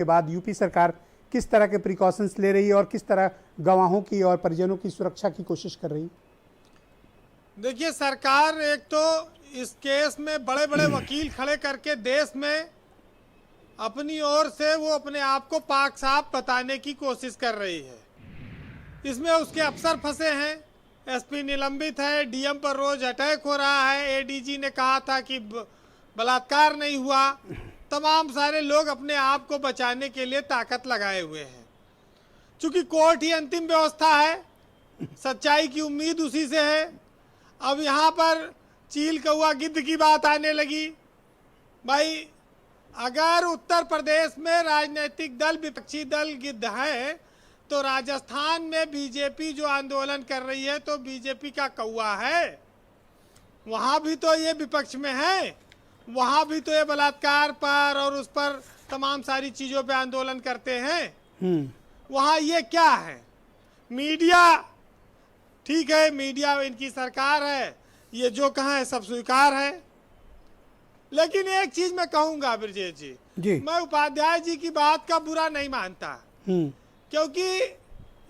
के बाद यूपी सरकार किस तरह के प्रिकॉशंस ले रही है और किस तरह गवाहों की और परिजनों की सुरक्षा की कोशिश कर रही है? देखिए, सरकार एक तो इस केस में बड़े बड़े वकील खड़े करके देश में अपनी ओर से वो अपने आप को पाक साफ बताने की कोशिश कर रही है। इसमें उसके अफसर फंसे हैं, एसपी निलंबित है, डीएम पर रोज अटैक हो रहा है, एडीजी ने कहा था कि बलात्कार नहीं हुआ। तमाम सारे लोग अपने आप को बचाने के लिए ताकत लगाए हुए हैं। चूंकि कोर्ट ही अंतिम व्यवस्था है, सच्चाई की उम्मीद उसी से है। अब यहाँ पर चील कौआ गिद्ध की बात आने लगी। भाई, अगर उत्तर प्रदेश में राजनीतिक दल विपक्षी दल गिद्ध है तो राजस्थान में बीजेपी जो आंदोलन कर रही है तो बीजेपी का कौआ है। वहाँ भी तो ये विपक्ष में है, वहाँ भी तो ये बलात्कार पर और उस पर तमाम सारी चीज़ों पे आंदोलन करते हैं। वहाँ ये क्या है? मीडिया, ठीक है, मीडिया इनकी सरकार है, ये जो कहा है सब स्वीकार है। लेकिन एक चीज मैं कहूंगा ब्रजेश जी, मैं उपाध्याय जी की बात का बुरा नहीं मानता, क्योंकि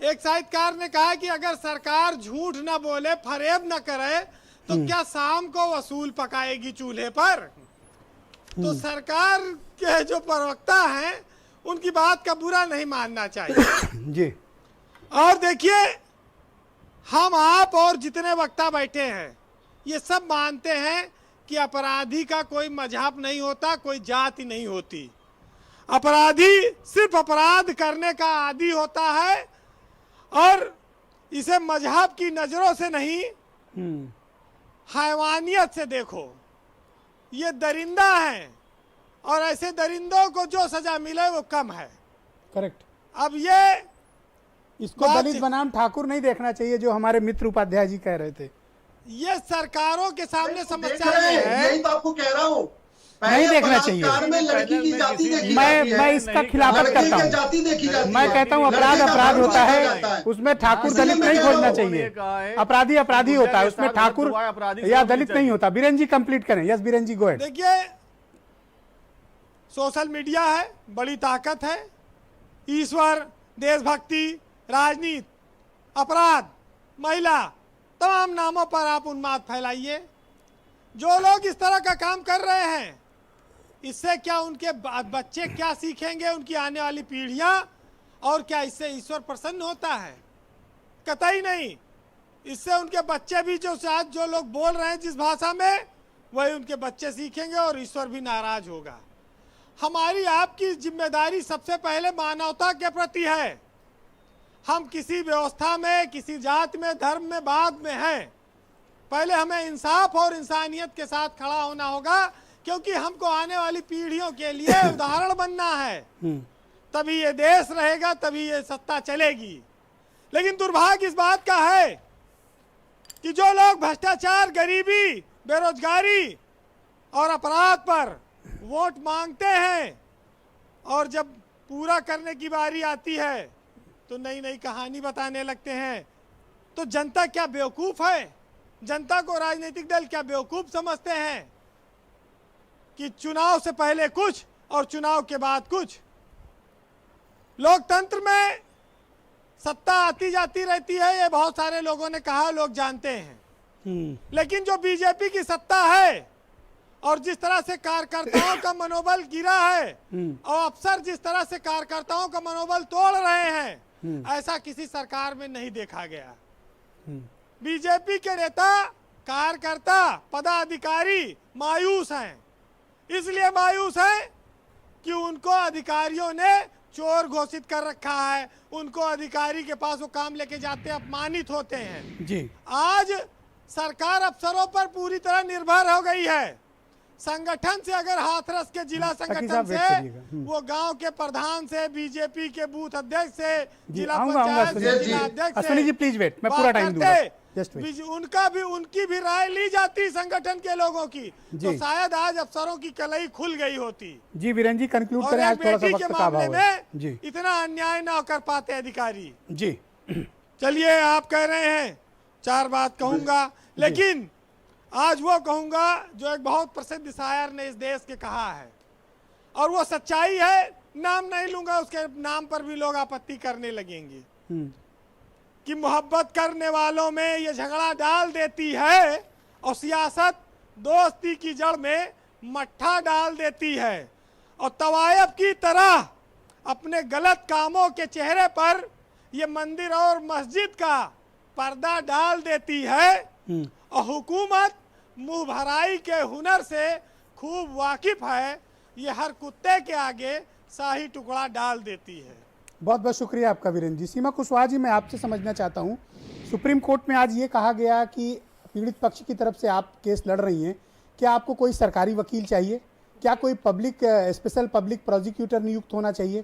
एक साहित्यकार ने कहा कि अगर सरकार झूठ न बोले, फरेब न करे तो क्या शाम को वसूल पकाएगी चूल्हे पर? तो सरकार के जो प्रवक्ता हैं उनकी बात का बुरा नहीं मानना चाहिए जी। और देखिए, हम आप और जितने वक्ता बैठे हैं ये सब मानते हैं कि अपराधी का कोई मजहब नहीं होता, कोई जाति नहीं होती। अपराधी सिर्फ अपराध करने का आदी होता है और इसे मजहब की नजरों से नहीं, हैवानियत से देखो। ये दरिंदा है और ऐसे दरिंदों को जो सजा मिले वो कम है। करेक्ट। अब ये इसको दलित बनाम ठाकुर नहीं देखना चाहिए, जो हमारे मित्र उपाध्याय जी कह रहे थे। ये सरकारों के सामने समस्या है। यही तो आपको कह रहा हूँ, नहीं देखना चाहिए। में लड़की की जाति देखी मैं इसका खिलाफत करता हूँ। जाति देखी जाती है। मैं कहता हूँ अपराध होता है, उसमें ठाकुर दलित नहीं खोजना चाहिए। अपराधी होता है, उसमें ठाकुर या दलित नहीं होता। बीरेन जी कंप्लीट करें। यस बीरेन जी, गो अहेड। देखिए, सोशल मीडिया है, बड़ी ताकत है। ईश्वर, देशभक्ति, राजनीति, अपराध, महिला, तमाम नामों पर आप उन्माद फैलाइए। जो लोग इस तरह का काम कर रहे हैं, इससे क्या उनके बच्चे क्या सीखेंगे, उनकी आने वाली पीढ़ियां, और क्या इससे ईश्वर प्रसन्न होता है? कतई नहीं। इससे उनके बच्चे भी जो लोग बोल रहे हैं जिस भाषा में, वही उनके बच्चे सीखेंगे और ईश्वर भी नाराज होगा। हमारी आपकी जिम्मेदारी सबसे पहले मानवता के प्रति है। हम किसी व्यवस्था में, किसी जात में, धर्म में बाद में हैं। पहले हमें इंसाफ और इंसानियत के साथ खड़ा होना होगा, क्योंकि हमको आने वाली पीढ़ियों के लिए उदाहरण बनना है। तभी ये देश रहेगा, तभी ये सत्ता चलेगी। लेकिन दुर्भाग्य इस बात का है कि जो लोग भ्रष्टाचार, गरीबी, बेरोजगारी और अपराध पर वोट मांगते हैं और जब पूरा करने की बारी आती है तो नई नई कहानी बताने लगते हैं। तो जनता क्या बेवकूफ है? जनता को राजनीतिक दल क्या बेवकूफ समझते हैं कि चुनाव से पहले कुछ और चुनाव के बाद कुछ? लोकतंत्र में सत्ता आती जाती रहती है, ये बहुत सारे लोगों ने कहा, लोग जानते हैं। लेकिन जो बीजेपी की सत्ता है और जिस तरह से कार्यकर्ताओं का मनोबल गिरा है और अफसर जिस तरह से कार्यकर्ताओं का मनोबल तोड़ रहे हैं, ऐसा किसी सरकार में नहीं देखा गया। बीजेपी के नेता, कार्यकर्ता, पदाधिकारी मायूस हैं। इसलिए मायूस हैं कि उनको अधिकारियों ने चोर घोषित कर रखा है। उनको अधिकारी के पास वो काम लेके जाते हैं, अपमानित होते हैं जी। आज सरकार अफसरों पर पूरी तरह निर्भर हो गई है। संगठन से, अगर हाथरस के जिला संगठन से, वो गांव के प्रधान से, बीजेपी के बूथ अध्यक्ष से, जिला पंचायत से, जिला अध्यक्ष से, जी प्लीज वेट, मैं पूरा टाइम दूंगा। उनकी भी राय ली जाती संगठन के लोगों की, तो शायद आज अफसरों की कलई खुल गई होती। जी वीरेन जी कंक्लूड करें, आज थोड़ा सा वक्त का अभाव है जी। इतना अन्याय ना कर पाते अधिकारी जी। चलिए, आप कह रहे हैं, चार बात कहूंगा, लेकिन आज वो कहूंगा जो एक बहुत प्रसिद्ध शायर ने इस देश के कहा है, और वो सच्चाई है नाम नहीं लूंगा, उसके नाम पर भी लोग आपत्ति करने लगेंगे हम्म, कि मोहब्बत करने वालों में ये झगड़ा डाल देती है और सियासत दोस्ती की जड़ में मट्ठा डाल देती है और तवायब की तरह अपने गलत कामों के चेहरे पर ये मंदिर और मस्जिद का पर्दा डाल देती है और हुकूमत मुंह भराई के हुनर से खूब वाकिफ है, ये हर कुत्ते के आगे शाही टुकड़ा डाल देती है। बहुत बहुत शुक्रिया आपका वीरेंद्र जी। सीमा कुशवाहा जी, मैं आपसे समझना चाहता हूँ, सुप्रीम कोर्ट में आज ये कहा गया कि पीड़ित पक्ष की तरफ से आप केस लड़ रही हैं, क्या आपको कोई सरकारी वकील चाहिए? क्या कोई पब्लिक स्पेशल पब्लिक प्रोसिक्यूटर नियुक्त होना चाहिए?